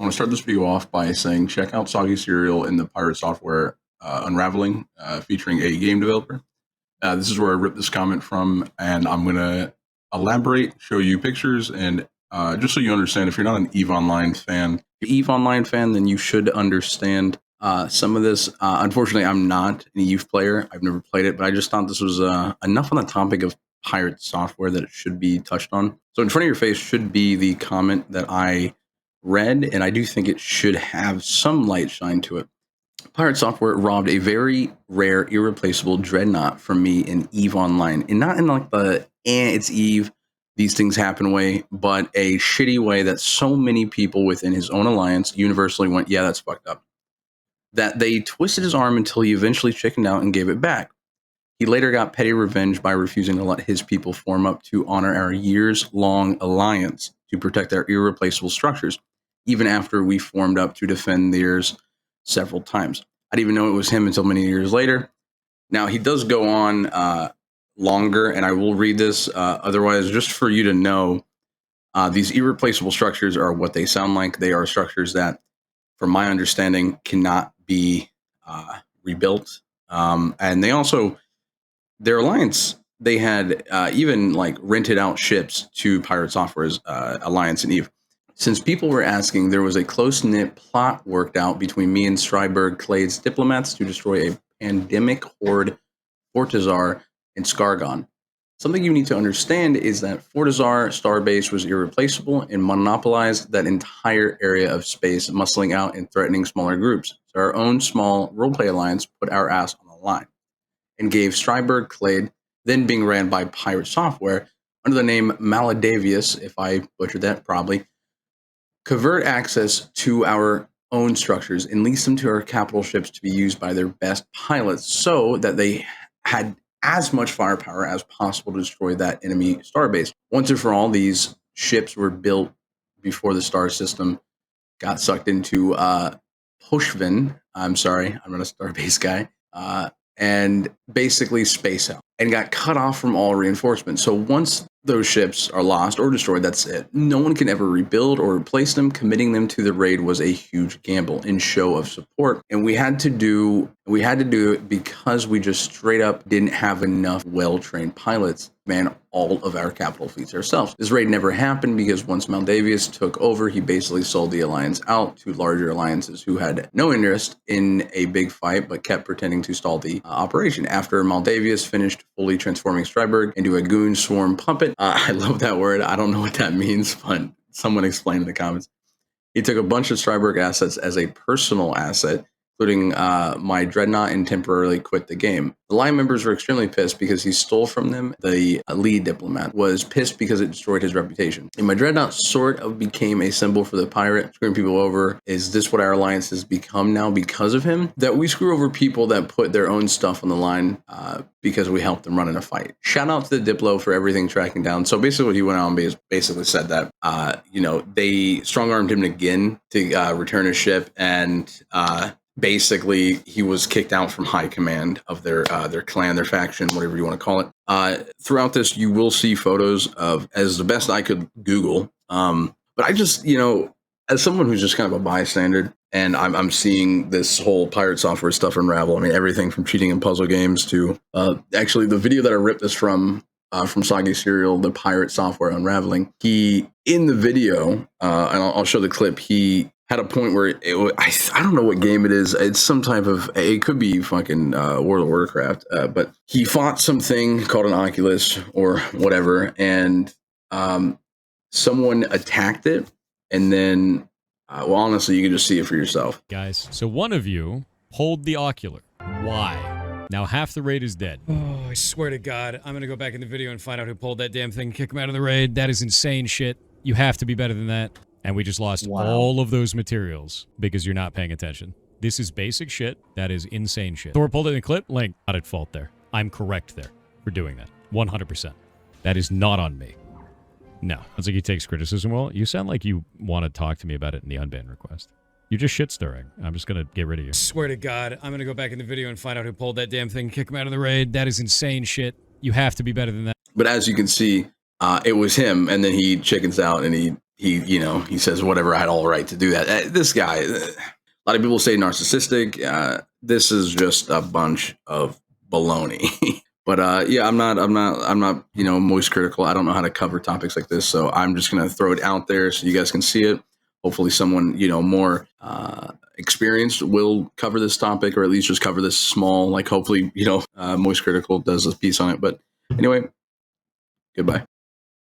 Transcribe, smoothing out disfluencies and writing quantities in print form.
I want to start this video off by saying check out Soggy Serial in the Pirate Software Unraveling featuring a game developer. This is where I ripped this comment from, and I'm going to elaborate, show you pictures, and just so you understand, if you're not an EVE Online fan, then you should understand some of this. Unfortunately, I'm not an EVE player. I've never played it, but I just thought this was enough on the topic of pirate software that it should be touched on. So in front of your face should be the comment that I read, and I do think it should have some light shine to it. Pirate Software robbed a very rare, irreplaceable dreadnought from me in EVE Online. And not in like the, it's EVE, these things happen way, but a shitty way that so many people within his own alliance universally went, yeah, that's fucked up. That they twisted his arm until he eventually chickened out and gave it back. He later got petty revenge by refusing to let his people form up to honor our years-long alliance to protect their irreplaceable structures, even after we formed up to defend theirs several times. I didn't even know it was him until many years later. Now, he does go on longer, and I will read this. Otherwise, just for you to know, these irreplaceable structures are what they sound like. They are structures that, from my understanding, cannot be rebuilt. And they also, their alliance, they had even like rented out ships to Pirate Software's alliance in EVE. Since people were asking, there was a close-knit plot worked out between me and Stryberg Clade's diplomats to destroy a pandemic horde, Fortizar, and Scargon. Something you need to understand is that Fortizar Starbase was irreplaceable and monopolized that entire area of space, muscling out and threatening smaller groups. So our own small roleplay alliance put our ass on the line and gave Stryberg Clade, then being ran by Pirate Software, under the name Maladavius, if I butchered that probably, covert access to our own structures and lease them to our capital ships to be used by their best pilots so that they had as much firepower as possible to destroy that enemy starbase. Once and for all, these ships were built before the star system got sucked into Pushvin. I'm sorry, I'm not a starbase guy. And basically space out and got cut off from all reinforcement. So once those ships are lost or destroyed, that's it. No one can ever rebuild or replace them. Committing them to the raid was a huge gamble in show of support. And we had to do it because we just straight up didn't have enough well-trained pilots to man all of our capital fleets ourselves. This raid never happened because once Maldavius took over, he basically sold the alliance out to larger alliances who had no interest in a big fight but kept pretending to stall the operation. After Maldavius finished fully transforming Stryberg into a goon swarm puppet, I love that word. I don't know what that means, but someone explain in the comments. He took a bunch of Stryberg assets as a personal asset, including my dreadnought, and temporarily quit the game. The line members were extremely pissed because he stole from them. The lead diplomat was pissed because it destroyed his reputation. And my dreadnought sort of became a symbol for the pirate, screwing people over. Is this what our alliance has become now because of him? That we screw over people that put their own stuff on the line because we helped them run in a fight. Shout out to the Diplo for everything tracking down. So basically what he went on basically said that, they strong-armed him again to return his ship, and basically, he was kicked out from high command of their clan, their faction, whatever you want to call it. Throughout this, you will see photos of, as the best I could Google. But I just, as someone who's just kind of a bystander, and I'm seeing this whole pirate software stuff unravel. I mean, everything from cheating in puzzle games to actually the video that I ripped this from Soggy Serial, the pirate software unraveling. He, in the video, and I'll show the clip, he had a point where I don't know what game it is. It's some type of, it could be fucking World of Warcraft, but he fought something called an Oculus or whatever, and someone attacked it, and then, well, honestly, you can just see it for yourself. Guys, so one of you pulled the Ocular. Why? Now half the raid is dead. Oh, I swear to God, I'm gonna go back in the video and find out who pulled that damn thing and kick him out of the raid. That is insane shit. You have to be better than that. And we just lost all of those materials because you're not paying attention. This is basic shit. That is insane shit. Thor pulled it in a clip. Link, not at fault there. I'm correct there for doing that. 100%. That is not on me. No. Sounds like he takes criticism well. You sound like you want to talk to me about it in the unban request. You're just shit-stirring. I'm just going to get rid of you. I swear to God, I'm going to go back in the video and find out who pulled that damn thing and kick him out of the raid. That is insane shit. You have to be better than that. But as you can see, it was him, and then he chickens out and he he says whatever, I had all right to do that. This guy, a lot of people say narcissistic. This is just a bunch of baloney. But yeah, I'm not moist critical. I don't know how to cover topics like this, so I'm just gonna throw it out there so you guys can see it. Hopefully, someone more experienced will cover this topic, or at least just cover this small. Like hopefully, moist critical does a piece on it. But anyway, goodbye.